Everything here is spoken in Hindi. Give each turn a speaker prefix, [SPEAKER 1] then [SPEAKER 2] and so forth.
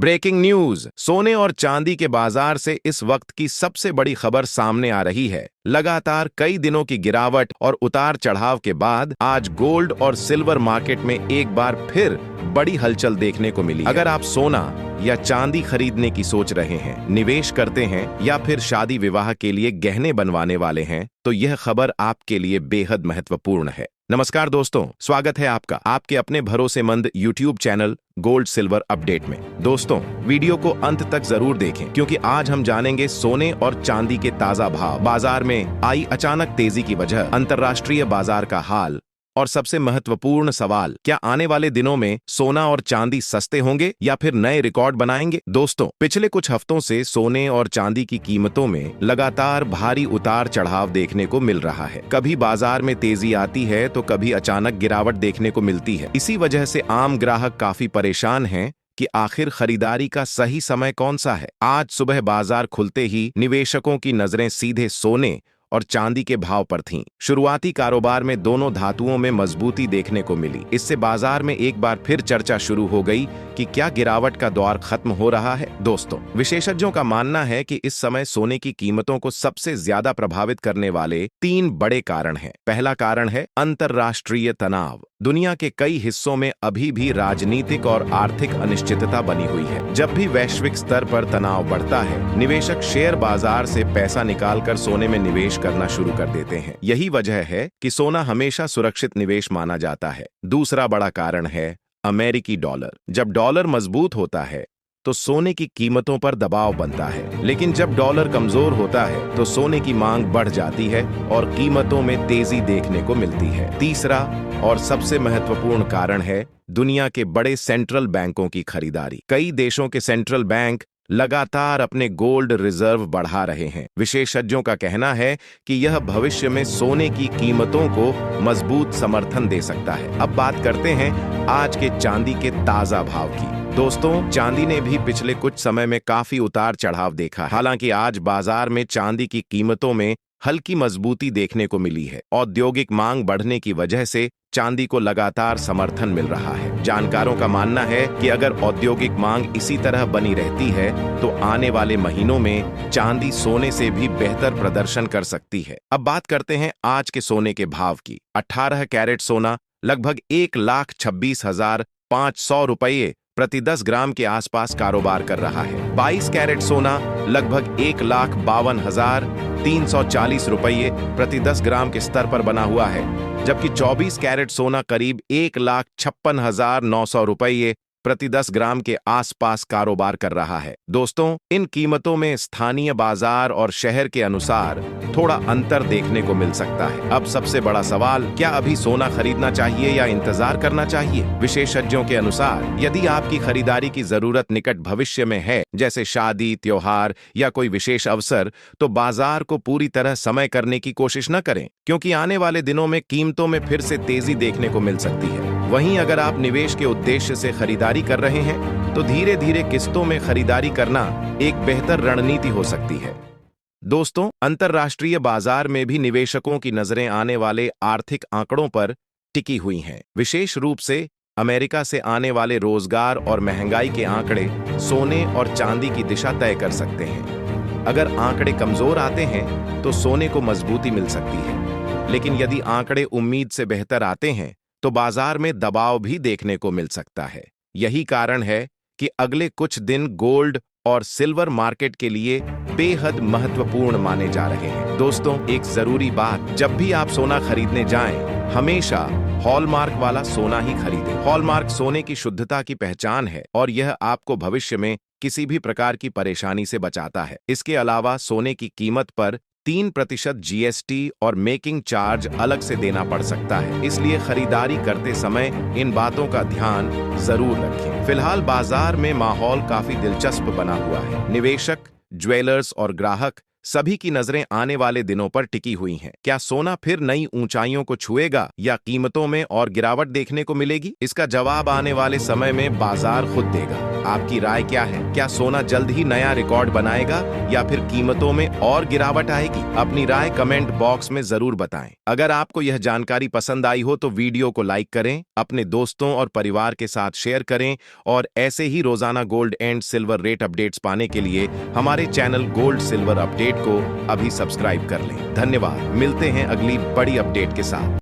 [SPEAKER 1] Breaking news. सोने और चांदी के बाजार से इस वक्त की सबसे बड़ी खबर सामने आ रही है। लगातार कई दिनों की गिरावट और उतार चढ़ाव के बाद आज गोल्ड और सिल्वर मार्केट में एक बार फिर बड़ी हलचल देखने को मिली है। अगर आप सोना या चांदी खरीदने की सोच रहे हैं, निवेश करते हैं या फिर शादी विवाह के लिए गहने बनवाने वाले हैं, तो यह खबर आपके लिए बेहद महत्वपूर्ण है। नमस्कार दोस्तों, स्वागत है आपका आपके अपने भरोसेमंद YouTube channel gold silver update में। दोस्तों, वीडियो को अंत तक जरूर देखें क्योंकि आज हम जानेंगे सोने और चांदी के ताजा भाव, बाजार में आई अचानक तेजी की वजह, अंतर्राष्ट्रीय बाजार का हाल और सबसे महत्वपूर्ण सवाल, क्या आने वाले दिनों में सोना और चांदी सस्ते होंगे या फिर नए रिकॉर्ड बनाएंगे। दोस्तों, पिछले कुछ हफ्तों से सोने और चांदी की कीमतों में लगातार भारी उतार चढ़ाव देखने को मिल रहा है। कभी बाजार में तेजी आती है तो कभी अचानक गिरावट देखने को मिलती है। इसी वजह से आम ग्राहक काफी परेशान हैं कि आखिर खरीदारी का सही समय कौन सा है। आज सुबह बाजार खुलते ही निवेशकों की नजरें सीधे सोने और चांदी के भाव पर थीं। शुरुआती कारोबार में दोनों धातुओं में मजबूती देखने को मिली। इससे बाजार में एक बार फिर चर्चा शुरू हो गई कि क्या गिरावट का दौर खत्म हो रहा है। दोस्तों, विशेषज्ञों का मानना है कि इस समय सोने की कीमतों को सबसे ज्यादा प्रभावित करने वाले 3 बड़े कारण हैं। पहला कारण है अंतर्राष्ट्रीय तनाव। दुनिया के कई हिस्सों में अभी भी राजनीतिक और आर्थिक अनिश्चितता बनी हुई है। जब भी वैश्विक स्तर पर तनाव बढ़ता है, निवेशक शेयर बाजार से पैसा निकालकर सोने में निवेश करना शुरू कर देते हैं। यही वजह है कि सोना हमेशा सुरक्षित निवेश माना जाता है। दूसरा बड़ा कारण है अमेरिकी डॉलर। जब डॉलर मजबूत होता है तो सोने की कीमतों पर दबाव बनता है, लेकिन जब डॉलर कमजोर होता है तो सोने की मांग बढ़ जाती है और कीमतों में तेजी देखने को मिलती है। तीसरा और सबसे महत्वपूर्ण कारण है दुनिया के बड़े सेंट्रल बैंकों की खरीदारी। कई देशों के सेंट्रल बैंक लगातार अपने गोल्ड रिजर्व बढ़ा रहे हैं। विशेषज्ञों का कहना है कि यह भविष्य में सोने की कीमतों को मजबूत समर्थन दे सकता है। अब बात करते हैं आज के चांदी के ताजा भाव की। दोस्तों, चांदी ने भी पिछले कुछ समय में काफी उतार चढ़ाव देखा है। हालांकि आज बाजार में चांदी की कीमतों में हल्की मजबूती देखने को मिली है। औद्योगिक मांग बढ़ने की वजह से चांदी को लगातार समर्थन मिल रहा है। जानकारों का मानना है कि अगर औद्योगिक मांग इसी तरह बनी रहती है तो आने वाले महीनों में चांदी सोने से भी बेहतर प्रदर्शन कर सकती है। अब बात करते हैं आज के सोने के भाव की। 18 कैरेट सोना लगभग 1,26,500 रुपये प्रति 10 ग्राम के आसपास कारोबार कर रहा है। 22 कैरेट सोना लगभग 1,52,340 रुपये प्रति 10 ग्राम के स्तर पर बना हुआ है, जबकि 24 कैरेट सोना करीब 1,56,900 रुपये प्रति 10 ग्राम के आसपास कारोबार कर रहा है। दोस्तों, इन कीमतों में स्थानीय बाजार और शहर के अनुसार थोड़ा अंतर देखने को मिल सकता है। अब सबसे बड़ा सवाल, क्या अभी सोना खरीदना चाहिए या इंतजार करना चाहिए? विशेषज्ञों के अनुसार यदि आपकी खरीदारी की जरूरत निकट भविष्य में है, जैसे शादी, त्योहार या कोई विशेष अवसर, तो बाजार को पूरी तरह समय करने की कोशिश न करें, क्योंकि आने वाले दिनों में कीमतों में फिर से तेजी देखने को मिल सकती है। वहीं अगर आप निवेश के उद्देश्य से खरीदारी कर रहे हैं तो धीरे धीरे किस्तों में खरीदारी करना एक बेहतर रणनीति हो सकती है। दोस्तों, अंतर्राष्ट्रीय बाजार में भी निवेशकों की नजरें आने वाले आर्थिक आंकड़ों पर टिकी हुई हैं। विशेष रूप से अमेरिका से आने वाले रोजगार और महंगाई के आंकड़े सोने और चांदी की दिशा तय कर सकते हैं। अगर आंकड़े कमजोर आते हैं तो सोने को मजबूती मिल सकती है, लेकिन यदि आंकड़े उम्मीद से बेहतर आते हैं तो बाजार में दबाव भी देखने को मिल सकता है। यही कारण है कि अगले कुछ दिन गोल्ड और सिल्वर मार्केट के लिए बेहद महत्वपूर्ण माने जा रहे हैं। दोस्तों, एक जरूरी बात, जब भी आप सोना खरीदने जाएं, हमेशा हॉलमार्क वाला सोना ही खरीदें। हॉलमार्क सोने की शुद्धता की पहचान है और यह आपको भविष्य में किसी भी प्रकार की परेशानी से बचाता है। इसके अलावा सोने की कीमत पर 3% GST और मेकिंग चार्ज अलग से देना पड़ सकता है, इसलिए खरीदारी करते समय इन बातों का ध्यान जरूर रखें। फिलहाल बाजार में माहौल काफी दिलचस्प बना हुआ है। निवेशक, ज्वेलर्स और ग्राहक सभी की नजरें आने वाले दिनों पर टिकी हुई हैं। क्या सोना फिर नई ऊंचाइयों को छुएगा या कीमतों में और गिरावट देखने को मिलेगी? इसका जवाब आने वाले समय में बाजार खुद देगा। आपकी राय क्या है? क्या सोना जल्द ही नया रिकॉर्ड बनाएगा या फिर कीमतों में और गिरावट आएगी? अपनी राय कमेंट बॉक्स में जरूर बताएं। अगर आपको यह जानकारी पसंद आई हो तो वीडियो को लाइक करें, अपने दोस्तों और परिवार के साथ शेयर करें और ऐसे ही रोजाना gold and silver rate updates पाने के लिए हमारे चैनल गोल्ड सिल्वर अपडेट को अभी सब्सक्राइब कर लें। धन्यवाद। मिलते हैं अगली बड़ी अपडेट के साथ।